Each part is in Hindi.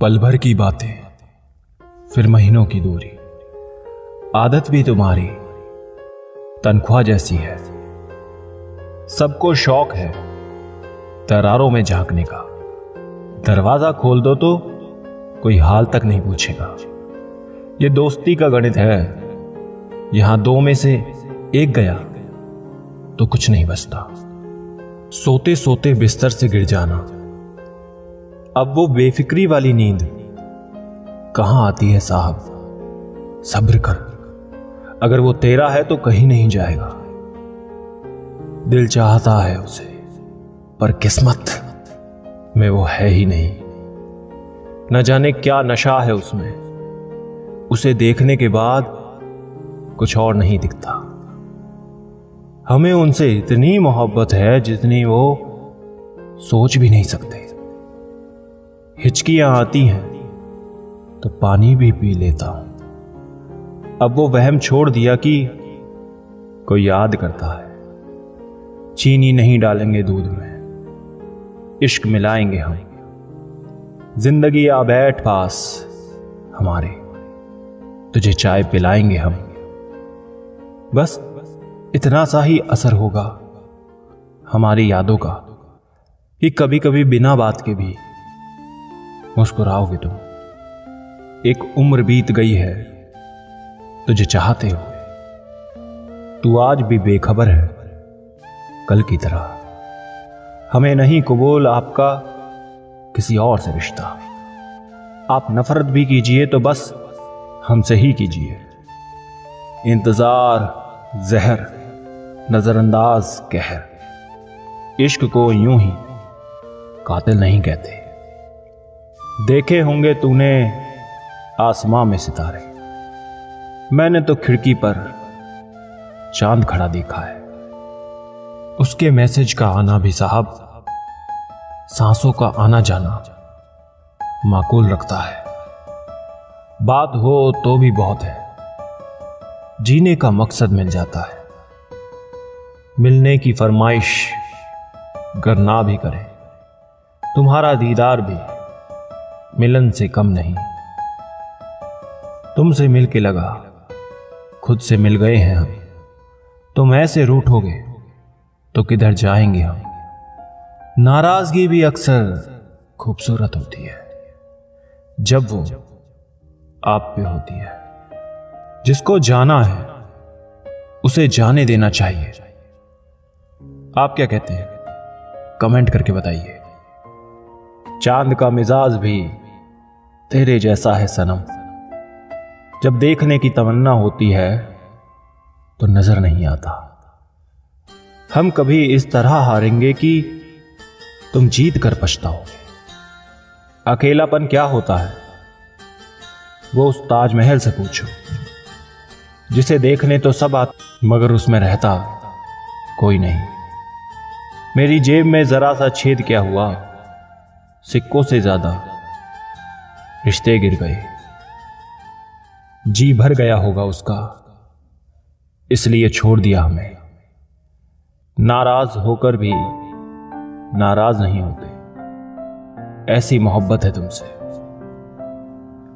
पल भर की बातें, फिर महीनों की दूरी। आदत भी तुम्हारी तनख्वाह जैसी है। सबको शौक है दरारों में झांकने का। दरवाजा खोल दो तो कोई हाल तक नहीं पूछेगा। ये दोस्ती का गणित है, यहां दो में से एक गया तो कुछ नहीं बचता। सोते सोते बिस्तर से गिर जाना, अब वो बेफिक्री वाली नींद कहां आती है साहब। सब्र कर, अगर वो तेरा है तो कहीं नहीं जाएगा। दिल चाहता है उसे, पर किस्मत में वो है ही नहीं। न जाने क्या नशा है उसमें, उसे देखने के बाद कुछ और नहीं दिखता। हमें उनसे इतनी मोहब्बत है जितनी वो सोच भी नहीं सकते। हिचकियां आती हैं तो पानी भी पी लेता हूं। अब वो वहम छोड़ दिया कि कोई याद करता है। चीनी नहीं डालेंगे दूध में, इश्क मिलाएंगे हम। जिंदगी आ बैठ पास हमारे, तुझे चाय पिलाएंगे हम। बस इतना सा ही असर होगा हमारी यादों का कि कभी कभी बिना बात के भी मुस्कुराओगे तुम। एक उम्र बीत गई है तुझे चाहते हो, तू आज भी बेखबर है कल की तरह। हमें नहीं कबूल आपका किसी और से रिश्ता। आप नफरत भी कीजिए तो बस हमसे ही कीजिए। इंतजार जहर, नजरअंदाज कहर। इश्क को यूं ही कातिल नहीं कहते। देखे होंगे तूने आसमां में सितारे, मैंने तो खिड़की पर चांद खड़ा देखा है। उसके मैसेज का आना भी साहब सांसों का आना जाना माकूल रखता है। बात हो तो भी बहुत है, जीने का मकसद मिल जाता है। मिलने की फरमाइश गर ना भी करे, तुम्हारा दीदार भी मिलन से कम नहीं। तुमसे मिल के लगा खुद से मिल गए हैं हम। तुम ऐसे रूठोगे तो किधर जाएंगे हम। नाराजगी भी अक्सर खूबसूरत होती है जब वो आप पे होती है। जिसको जाना है उसे जाने देना चाहिए। आप क्या कहते हैं, कमेंट करके बताइए। चांद का मिजाज भी तेरे जैसा है सनम। जब देखने की तमन्ना होती है तो नजर नहीं आता। हम कभी इस तरह हारेंगे कि तुम जीत कर पछताओगे। अकेलापन क्या होता है वो उस ताजमहल से पूछो, जिसे देखने तो सब आते मगर उसमें रहता कोई नहीं। मेरी जेब में जरा सा छेद क्या हुआ, सिक्कों से ज्यादा रिश्ते गिर गए। जी भर गया होगा उसका, इसलिए छोड़ दिया हमें। नाराज होकर भी नाराज नहीं होते, ऐसी मोहब्बत है तुमसे।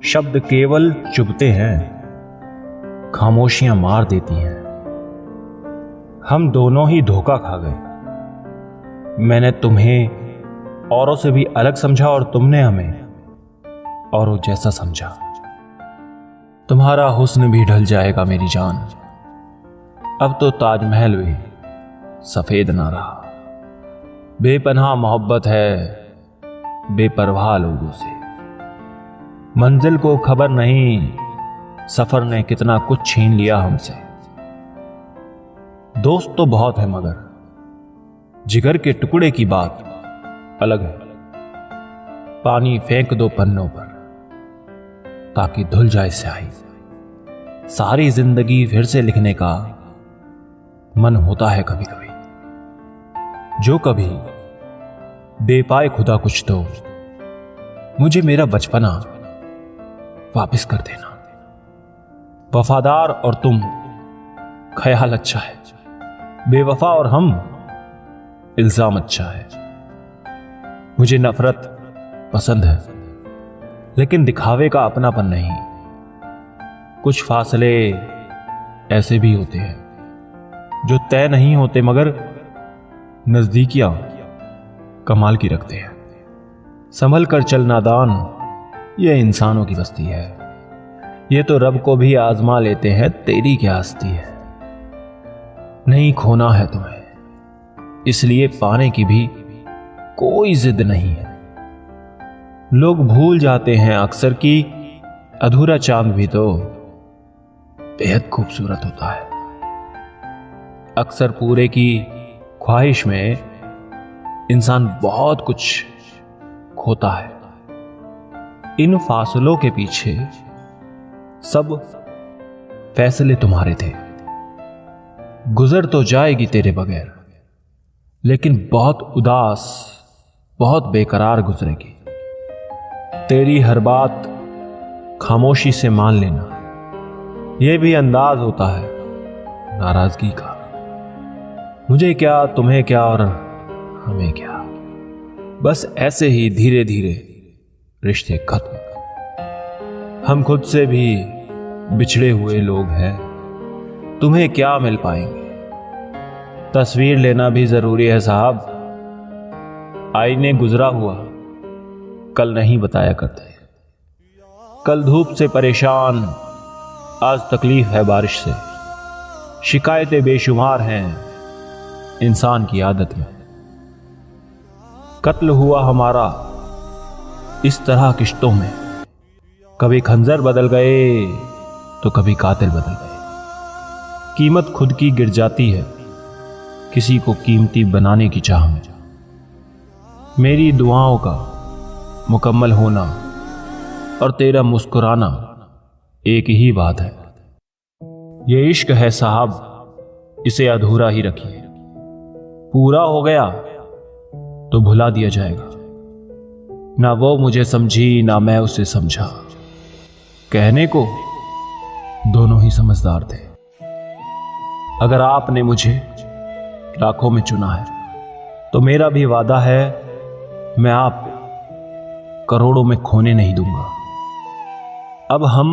शब्द केवल चुभते हैं, खामोशियां मार देती हैं। हम दोनों ही धोखा खा गए। मैंने तुम्हें औरों से भी अलग समझा और तुमने हमें औरों जैसा समझा। तुम्हारा हुस्न भी ढल जाएगा मेरी जान, अब तो ताजमहल भी सफेद ना रहा। बेपनाह मोहब्बत है बेपरवाह लोगों से। मंजिल को खबर नहीं सफर ने कितना कुछ छीन लिया हमसे। दोस्त तो बहुत है मगर जिगर के टुकड़े की बात अलग है। पानी फेंक दो पन्नों पर ताकि धुल जाए स्याही। सारी जिंदगी फिर से लिखने का मन होता है कभी कभी। जो कभी बेपाए खुदा कुछ तो मुझे मेरा बचपना वापस कर देना। वफादार और तुम ख्याल अच्छा है, बेवफा और हम इल्जाम अच्छा है। मुझे नफरत पसंद है, लेकिन दिखावे का अपनापन नहीं। कुछ फासले ऐसे भी होते हैं जो तय नहीं होते, मगर नजदीकियां कमाल की रखते हैं। संभल कर चल नादान, ये इंसानों की बस्ती है। ये तो रब को भी आजमा लेते हैं, तेरी क्या हस्ती है। नहीं खोना है तुम्हें, इसलिए पाने की भी कोई जिद नहीं है। लोग भूल जाते हैं अक्सर कि अधूरा चांद भी तो बेहद खूबसूरत होता है। अक्सर पूरे की ख्वाहिश में इंसान बहुत कुछ खोता है। इन फासलों के पीछे सब फैसले तुम्हारे थे। गुजर तो जाएगी तेरे बगैर, लेकिन बहुत उदास, बहुत बेकरार गुजरेगी। तेरी हर बात खामोशी से मान लेना, यह भी अंदाज होता है नाराजगी का। मुझे क्या, तुम्हें क्या और हमें क्या, बस ऐसे ही धीरे धीरे रिश्ते खत्म। हम खुद से भी बिछड़े हुए लोग हैं, तुम्हें क्या मिल पाएंगे। तस्वीर लेना भी जरूरी है साहब, आईने गुजरा हुआ कल नहीं बताया करते। कल धूप से परेशान, आज तकलीफ है बारिश से। शिकायतें बेशुमार हैं इंसान की आदत में। कत्ल हुआ हमारा इस तरह किश्तों में, कभी खंजर बदल गए तो कभी कातिल बदल गए। कीमत खुद की गिर जाती है किसी को कीमती बनाने की चाह में। मेरी दुआओं का मुकम्मल होना और तेरा मुस्कुराना एक ही बात है। ये इश्क है साहब, इसे अधूरा ही रखिए। पूरा हो गया तो भुला दिया जाएगा। ना वो मुझे समझी ना मैं उसे समझा, कहने को दोनों ही समझदार थे। अगर आपने मुझे लाखों में चुना है तो मेरा भी वादा है, मैं आपको करोड़ों में खोने नहीं दूंगा। अब हम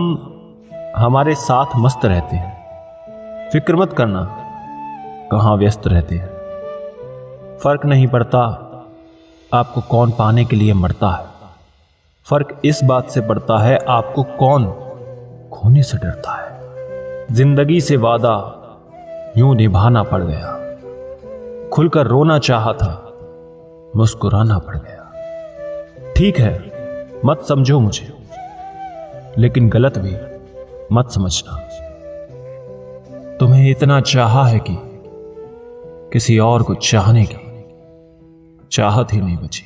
हमारे साथ मस्त रहते हैं, फिक्र मत करना कहां व्यस्त रहते हैं। फर्क नहीं पड़ता आपको कौन पाने के लिए मरता है, फर्क इस बात से पड़ता है आपको कौन खोने से डरता है। जिंदगी से वादा यूं निभाना पड़ गया, खुलकर रोना चाहा था मुस्कुराना पड़ गया। ठीक है मत समझो मुझे, लेकिन गलत भी मत समझना। तुम्हें इतना चाहा है कि किसी और को चाहने की चाहत ही नहीं बची।